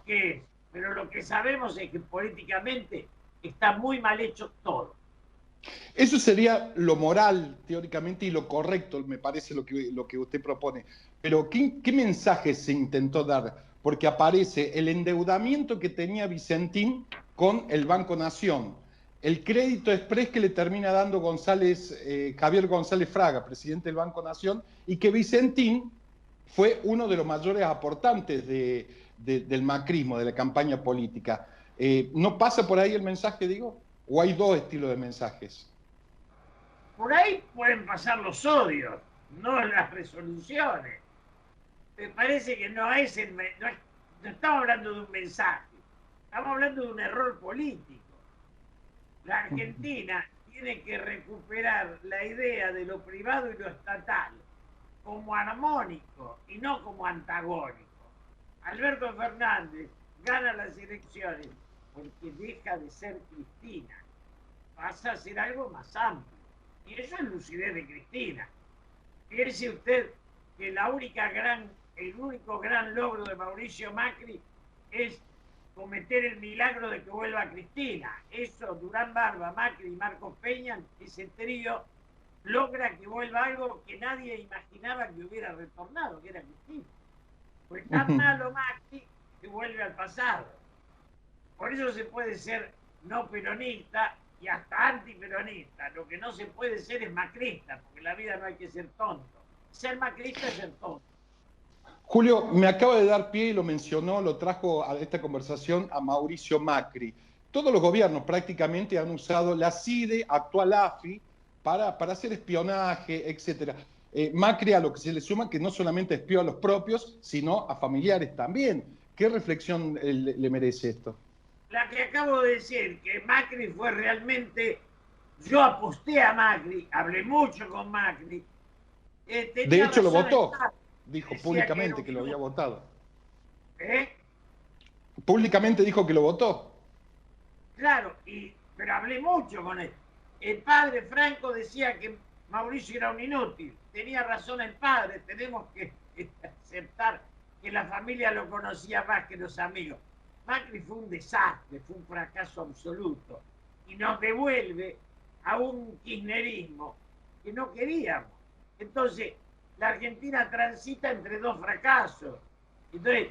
qué es, pero lo que sabemos es que políticamente está muy mal hecho todo. Eso sería lo moral, teóricamente, y lo correcto, me parece lo que usted propone. Pero, ¿qué mensaje se intentó dar? Porque aparece el endeudamiento que tenía Vicentín con el Banco Nación, el crédito express que le termina dando Javier González Fraga, presidente del Banco Nación, y que Vicentín fue uno de los mayores aportantes del macrismo, de la campaña política. ¿No pasa por ahí el mensaje, digo? ¿O hay dos estilos de mensajes? Por ahí pueden pasar los odios, no las resoluciones. Me parece que no estamos hablando de un mensaje, estamos hablando de un error político. La Argentina tiene que recuperar la idea de lo privado y lo estatal como armónico y no como antagónico. Alberto Fernández gana las elecciones porque deja de ser Cristina, pasa a ser algo más amplio. Y eso es lucidez de Cristina. Piense usted que el único gran logro de Mauricio Macri es cometer el milagro de que vuelva Cristina. Eso, Durán Barba, Macri y Marcos Peña, ese trío, logra que vuelva algo que nadie imaginaba que hubiera retornado, que era Cristina. Pues tan malo Macri que vuelve al pasado. Por eso se puede ser no peronista y hasta antiperonista. Lo que no se puede ser es macrista, porque en la vida no hay que ser tonto. Ser macrista es ser tonto. Julio, me acaba de dar pie y lo mencionó, lo trajo a esta conversación a Mauricio Macri. Todos los gobiernos prácticamente han usado la CIDE, actual AFI, para hacer espionaje, etc. Macri a lo que se le suma que no solamente espió a los propios, sino a familiares también. ¿Qué reflexión le merece esto? La que acabo de decir, que Macri fue realmente... Yo aposté a Macri, hablé mucho con Macri, De tenía hecho, lo razón el votó, padre, dijo decía que era públicamente un que lo había inútil. votado. ¿Eh? Públicamente dijo que lo votó. Claro, pero hablé mucho con él. El padre Franco decía que Mauricio era un inútil. Tenía razón el padre, tenemos que aceptar que la familia lo conocía más que los amigos. Macri fue un desastre, fue un fracaso absoluto y nos devuelve a un kirchnerismo que no queríamos. Entonces, la Argentina transita entre dos fracasos. Entonces,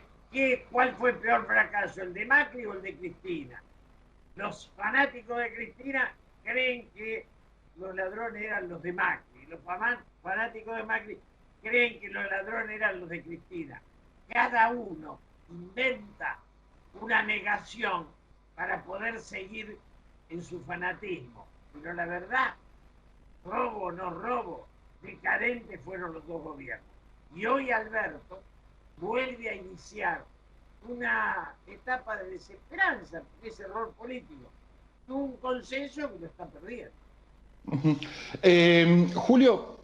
¿cuál fue el peor fracaso? ¿El de Macri o el de Cristina? Los fanáticos de Cristina creen que los ladrones eran los de Macri. Los fanáticos de Macri creen que los ladrones eran los de Cristina. Cada uno inventa una negación para poder seguir en su fanatismo. Pero la verdad, robo o no robo, decadentes fueron los dos gobiernos. Y hoy Alberto vuelve a iniciar una etapa de desesperanza, porque es error político. Tuvo un consenso que lo está perdiendo. Julio,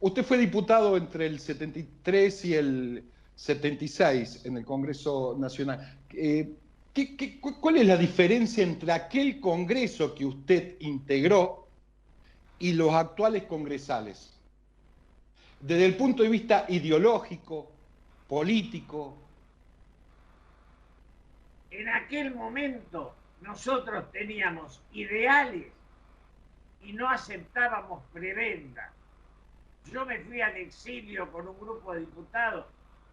usted fue diputado entre el 73 y el 76 en el Congreso Nacional. ¿Cuál es la diferencia entre aquel Congreso que usted integró y los actuales congresales? Desde el punto de vista ideológico, político. En aquel momento nosotros teníamos ideales y no aceptábamos prebendas. Yo me fui al exilio con un grupo de diputados,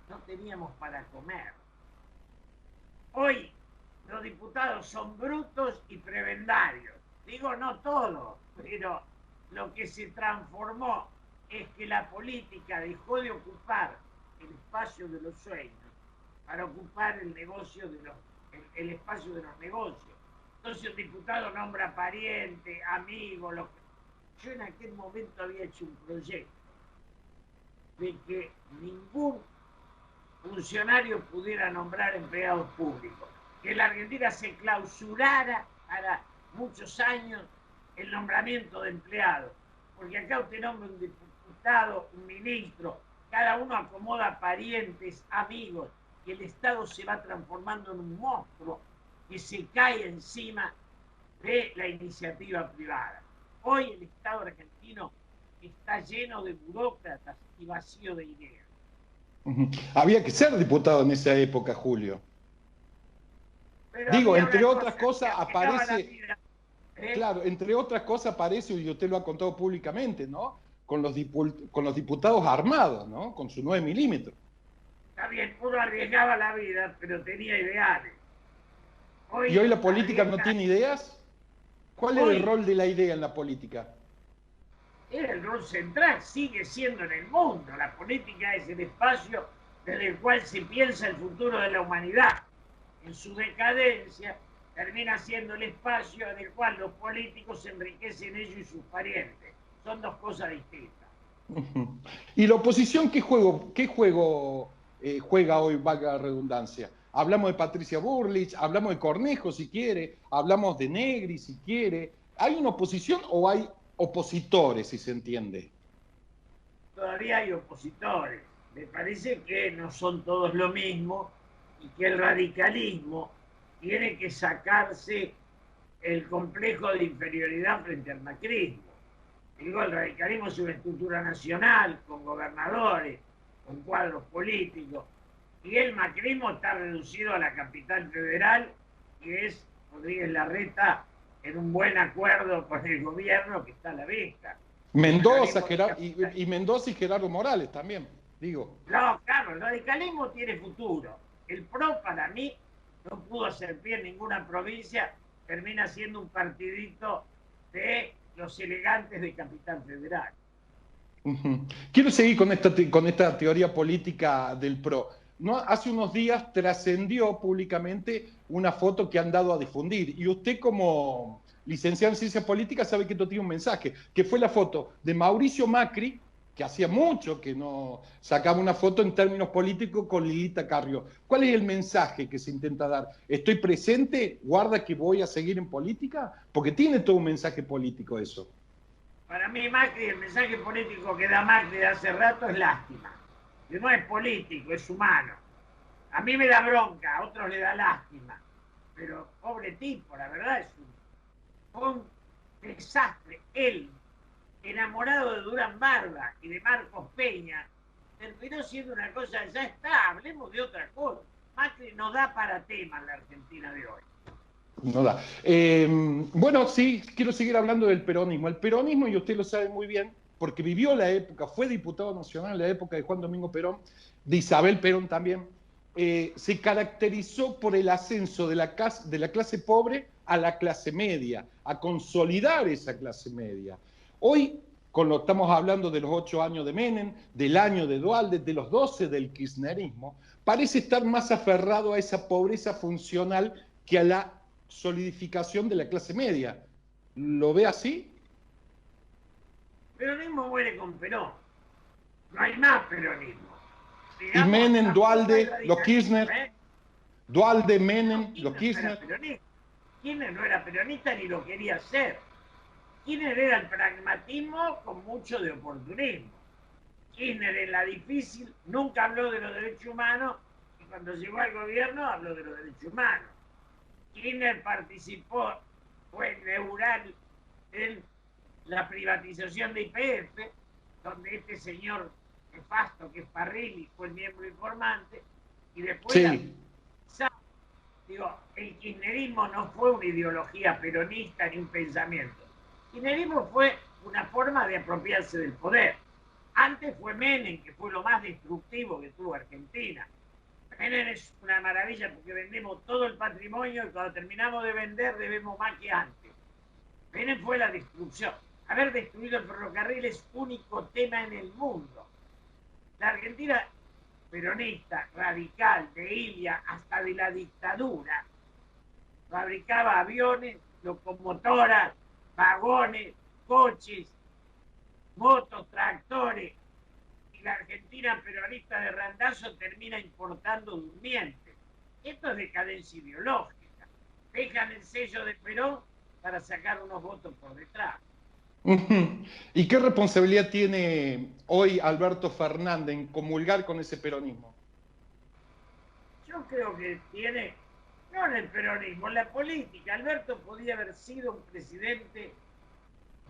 no teníamos para comer. Hoy los diputados son brutos y prebendarios. Digo, no todos, pero lo que se transformó es que la política dejó de ocupar el espacio de los sueños para ocupar el negocio el espacio de los negocios. Entonces un diputado nombra pariente, amigo, yo en aquel momento había hecho un proyecto de que ningún funcionario pudiera nombrar empleados públicos, que la Argentina se clausurara para muchos años el nombramiento de empleados, porque acá usted nombra un diputado, un ministro, cada uno acomoda parientes, amigos, y el Estado se va transformando en un monstruo que se cae encima de la iniciativa privada. Hoy el Estado argentino está lleno de burócratas y vacío de ideas. Había que ser diputado en esa época, Julio. Pero Digo, había entre una otras cosa, cosas que arriesgaba la aparece, vida, ¿eh? claro, entre otras cosas aparece, y usted lo ha contado públicamente, ¿no? Con los diputados armados, ¿no? Con su 9 milímetros. Está bien, uno arriesgaba la vida, pero tenía ideales. ¿Y Hoy hoy la política no arriesga, tiene ideas? ¿Cuál es el hoy rol de la idea en la política? era el rol central, sigue siendo en el mundo. La política es el espacio desde el cual se piensa el futuro de la humanidad. En su decadencia, termina siendo el espacio en el cual los políticos se enriquecen ellos y sus parientes. Son dos cosas distintas. ¿Y la oposición qué juego juega hoy, valga la redundancia? Hablamos de Patricia Burlich, hablamos de Cornejo si quiere, hablamos de Negri si quiere. ¿Hay una oposición o hay opositores, si se entiende? Todavía hay opositores. Me parece que no son todos lo mismo y que el radicalismo tiene que sacarse el complejo de inferioridad frente al macrismo. Digo, el radicalismo es una estructura nacional, con gobernadores, con cuadros políticos, y el macrismo está reducido a la capital federal, que es Rodríguez Larreta en un buen acuerdo con el gobierno que está a la vista. Mendoza, y Mendoza y Gerardo Morales también, digo. No, claro, el radicalismo tiene futuro. El PRO, para mí, no pudo hacer pie en ninguna provincia, termina siendo un partidito de los elegantes de Capital Federal. Quiero seguir con esta teoría política del PRO. No, hace unos días trascendió públicamente una foto que han dado a difundir, y usted, como licenciado en ciencias políticas, sabe que esto tiene un mensaje, que fue la foto de Mauricio Macri, que hacía mucho que no sacaba una foto en términos políticos, con Lilita Carrió. ¿Cuál es el mensaje que se intenta dar? ¿Estoy presente? ¿Guarda que voy a seguir en política? Porque tiene todo un mensaje político eso. Para mí, Macri, el mensaje político que da Macri de hace rato es lástima. Que no es político, es humano. A mí me da bronca, a otros le da lástima. Pero pobre tipo, la verdad un desastre. Él, enamorado de Durán Barba y de Marcos Peña, terminó siendo una cosa, ya está, hablemos de otra cosa. Macri no da para tema en la Argentina de hoy. No da. Bueno, sí, quiero seguir hablando del peronismo. El peronismo, y usted lo sabe muy bien, porque vivió la época, fue diputado nacional en la época de Juan Domingo Perón, de Isabel Perón también, se caracterizó por el ascenso de la clase pobre a la clase media, a consolidar esa clase media. Hoy, estamos hablando de los 8 años de Menem, del año de Duhalde, de los 12 del kirchnerismo, parece estar más aferrado a esa pobreza funcional que a la solidificación de la clase media. ¿Lo ve así? Peronismo muere con Perón. No hay más peronismo. Y Digamos, Menem, tampoco hay Duhalde, los radicalismo, Kirchner, ¿eh? Duhalde, No, Menem, los Kirchner no era Kirchner. peronista. Kirchner no era peronista ni lo quería hacer. Kirchner era el pragmatismo con mucho de oportunismo. Kirchner en la difícil nunca habló de los derechos humanos y cuando llegó al gobierno habló de los derechos humanos. Kirchner participó, fue neural en la privatización de YPF, donde este señor nefasto que es Parrilli fue el miembro informante, y después Sí. digo, el kirchnerismo no fue una ideología peronista ni un pensamiento. El kirchnerismo fue una forma de apropiarse del poder. Antes fue Menem, que fue lo más destructivo que tuvo Argentina. Menem es una maravilla porque vendemos todo el patrimonio y cuando terminamos de vender debemos más que antes. Menem fue la destrucción. Haber destruido el ferrocarril es único tema en el mundo. La Argentina peronista, radical, de Ilia, hasta de la dictadura, fabricaba aviones, locomotoras, vagones, coches, motos, tractores, y la Argentina peronista de Randazzo termina importando durmientes. Esto es decadencia ideológica. Dejan el sello de Perón para sacar unos votos por detrás. ¿Y qué responsabilidad tiene hoy Alberto Fernández en comulgar con ese peronismo? Yo creo que tiene, no en el peronismo, en la política. Alberto podía haber sido un presidente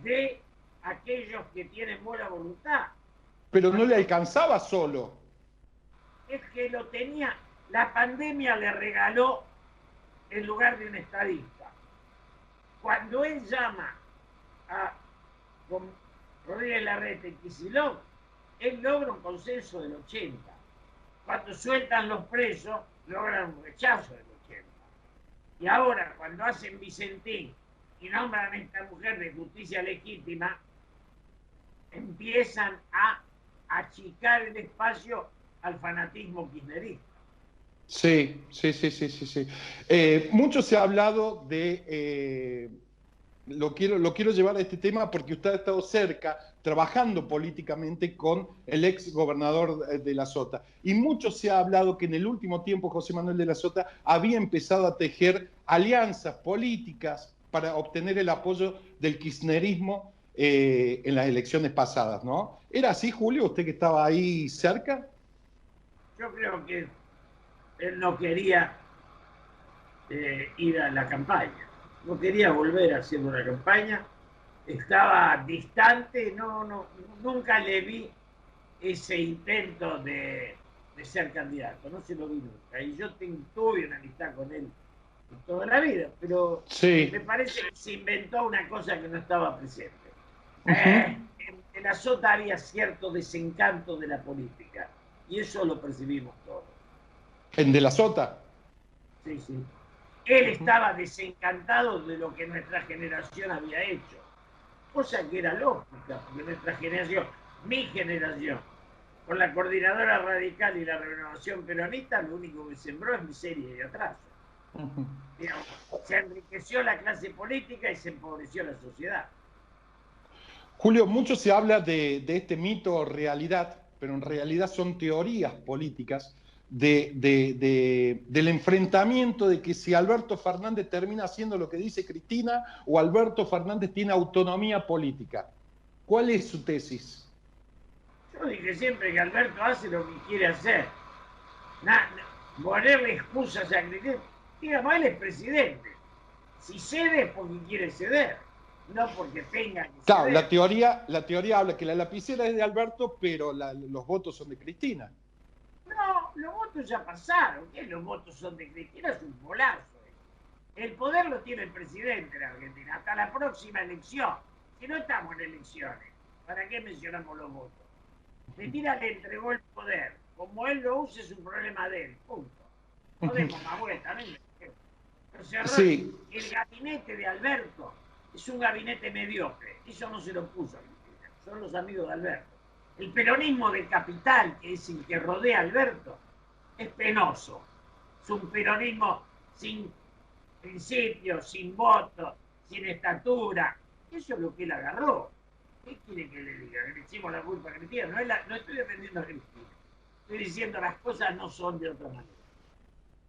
de aquellos que tienen buena voluntad. Pero no le alcanzaba solo. Es que lo tenía, la pandemia le regaló en lugar de un estadista. Cuando él llama a Rodríguez Larreta y Kicillof, él logra un consenso del 80. Cuando sueltan los presos, logran un rechazo del 80. Y ahora, cuando hacen Vicentín y nombran a esta mujer de justicia legítima, empiezan a achicar el espacio al fanatismo kirchnerista. Sí, sí, sí, sí, sí, sí. Mucho se ha hablado de... lo quiero llevar a este tema porque usted ha estado cerca, trabajando políticamente con el ex gobernador de la Sota. Y mucho se ha hablado que en el último tiempo José Manuel de la Sota había empezado a tejer alianzas políticas para obtener el apoyo del kirchnerismo en las elecciones pasadas, ¿no? ¿Era así, Julio, usted que estaba ahí cerca? Yo creo que él no quería ir a la campaña, no quería volver haciendo una campaña, estaba distante, nunca le vi ese intento de ser candidato, no se lo vi nunca. Y yo tuve una amistad con él toda la vida, pero me Sí. parece que se inventó una cosa que no estaba presente. Uh-huh. En la Sota había cierto desencanto de la política, y eso lo percibimos todos. ¿En de la Sota? Sí, sí. Él Uh-huh. estaba desencantado de lo que nuestra generación había hecho, cosa que era lógica, porque nuestra generación, mi generación, con la coordinadora radical y la renovación peronista, lo único que sembró es miseria y atraso. Uh-huh. Digamos, se enriqueció la clase política y se empobreció la sociedad. Julio, mucho se habla de este mito o realidad, pero en realidad son teorías políticas del enfrentamiento de que si Alberto Fernández termina haciendo lo que dice Cristina o Alberto Fernández tiene autonomía política. ¿Cuál es su tesis? Yo dije siempre que Alberto hace lo que quiere hacer. Ponerle excusas a Cristina. Digamos, él es presidente. Si cede es porque quiere ceder, no porque tenga que Claro, ceder. la teoría habla que la lapicera es de Alberto, pero los votos son de Cristina. No, los votos ya pasaron. ¿Qué? Los votos son de Cristina, es un bolazo. El poder lo tiene el presidente de Argentina hasta la próxima elección. Si no estamos en elecciones, ¿para qué mencionamos los votos? Cristina le entregó el poder. Como él lo use, es un problema de él. Punto. No demos más vueltas. Sí, El gabinete de Alberto es un gabinete mediocre. Eso no se lo puso a Cristina. Son los amigos de Alberto. El peronismo de capital, que es el que rodea a Alberto, es penoso. Es un peronismo sin principios, sin votos, sin estatura. Eso es lo que él agarró. ¿Qué quiere que le diga? Que le echemos la culpa a Cristina. No estoy defendiendo a Cristina. Estoy diciendo las cosas no son de otra manera.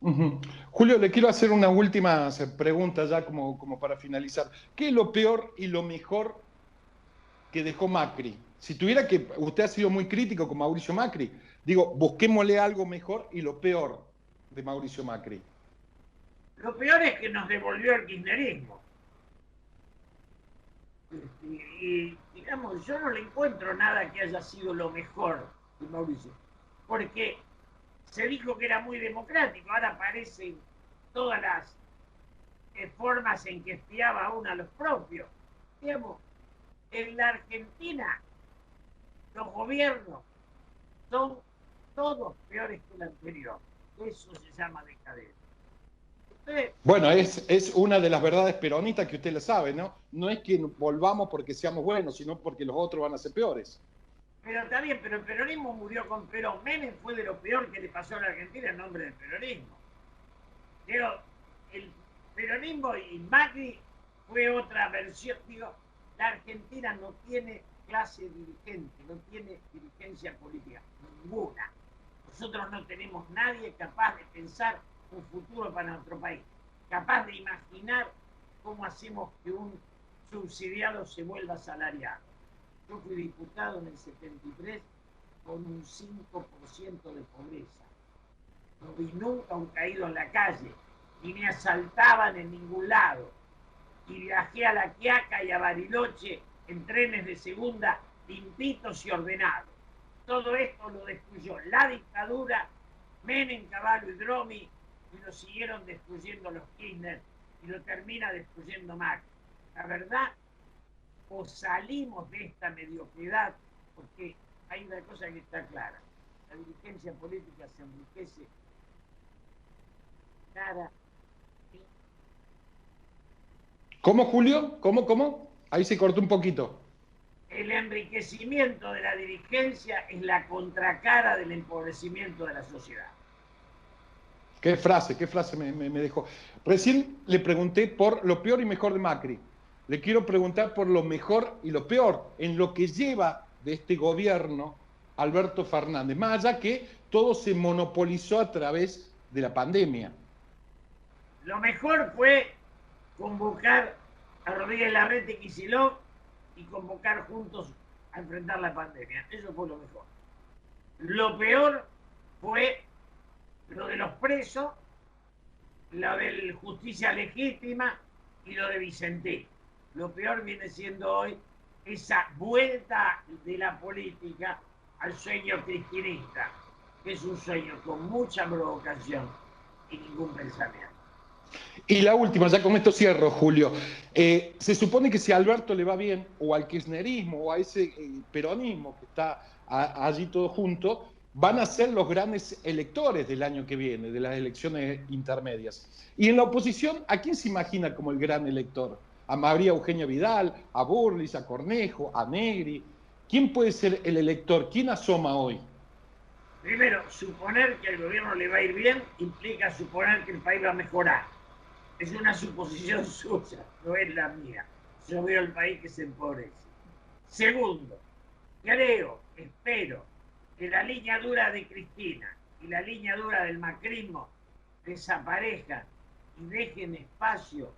uh-huh. Julio, le quiero hacer una última pregunta ya como para finalizar. ¿Qué es lo peor y lo mejor que dejó Macri? Si tuviera que, usted ha sido muy crítico con Mauricio Macri, digo, busquémosle algo mejor y lo peor de Mauricio Macri. Lo peor es que nos devolvió el kirchnerismo. Digamos, yo no le encuentro nada que haya sido lo mejor de Mauricio, porque se dijo que era muy democrático, ahora aparecen todas las formas en que espiaba a uno a los propios. Digamos, en la Argentina los gobiernos son todos peores que el anterior. Eso se llama decadencia. Entonces, Bueno, es una de las verdades peronistas que usted le sabe, ¿no? No es que volvamos porque seamos buenos, sino porque los otros van a ser peores. pero está bien, pero el peronismo murió con Perón. Menem fue de lo peor que le pasó a la Argentina en nombre del peronismo. Digo, el peronismo y Macri fue otra versión. Digo, la Argentina no tiene clase dirigente, no tiene dirigencia política, ninguna. Nosotros no tenemos nadie capaz de pensar un futuro para nuestro país, capaz de imaginar cómo hacemos que un subsidiado se vuelva asalariado. Yo fui diputado en el 73 con un 5% de pobreza. No vi nunca un caído en la calle, ni me asaltaban en ningún lado. Y viajé a La Quiaca y a Bariloche en trenes de segunda, limpitos y ordenados. Todo esto lo destruyó la dictadura, Menem, Cavallo y Dromi, y lo siguieron destruyendo los Kirchner y lo termina destruyendo Macri. La verdad, o salimos de esta mediocridad, porque hay una cosa que está clara, la dirigencia política se enriquece cara. ¿Cómo, Julio? ¿Cómo? Ahí se cortó un poquito. El enriquecimiento de la dirigencia es la contracara del empobrecimiento de la sociedad. Qué frase me dejó. Recién le pregunté por lo peor y mejor de Macri. Le quiero preguntar por lo mejor y lo peor en lo que lleva de este gobierno Alberto Fernández. Más allá que todo se monopolizó a través de la pandemia. Lo mejor fue convocar a Rodríguez Larreta y Kicillof y convocar juntos a enfrentar la pandemia. Eso fue lo mejor. Lo peor fue lo de los presos, lo de justicia legítima y lo de Vicente. Lo peor viene siendo hoy esa vuelta de la política al sueño cristinista, que es un sueño con mucha provocación y ningún pensamiento. Y la última, ya con esto cierro, Julio. Se supone que si a Alberto le va bien, o al kirchnerismo, o a ese peronismo que está allí todo junto, van a ser los grandes electores del año que viene, de las elecciones intermedias. Y en la oposición, ¿a quién se imagina como el gran elector? ¿A María Eugenia Vidal, a Burlis, a Cornejo, a Negri? ¿Quién puede ser el elector? ¿Quién asoma hoy? Primero, suponer que al gobierno le va a ir bien implica suponer que el país va a mejorar. Es una suposición suya, no es la mía. Yo veo el país que se empobrece. Segundo, espero que la línea dura de Cristina y la línea dura del macrismo desaparezcan y dejen espacio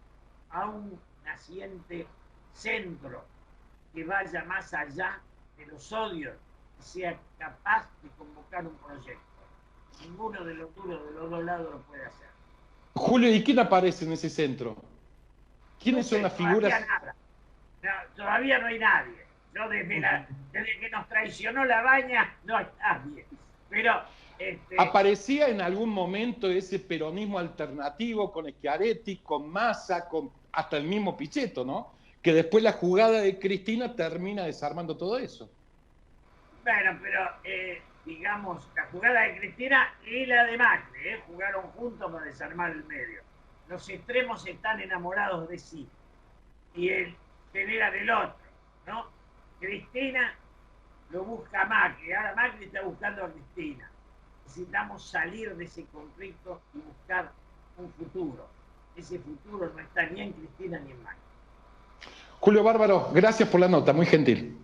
a un naciente centro que vaya más allá de los odios y sea capaz de convocar un proyecto. Ninguno de los duros de los dos lados lo puede hacer. Julio, ¿y quién aparece en ese centro? ¿Quiénes son las figuras? Nada. No, todavía no hay nadie. Yo desde que nos traicionó la Baña no hay nadie. Pero ¿aparecía en algún momento ese peronismo alternativo con Schiaretti, con Massa, con hasta el mismo Pichetto, ¿no? Que después la jugada de Cristina termina desarmando todo eso. Bueno, pero digamos, la jugada de Cristina y la de Macri jugaron juntos para desarmar el medio. Los extremos están enamorados de sí y generan el otro, ¿no? Cristina lo busca a Macri, ahora Macri está buscando a Cristina. Necesitamos salir de ese conflicto y buscar un futuro. Ese futuro no está ni en Cristina ni en Macri. Julio Bárbaro, gracias por la nota, muy gentil.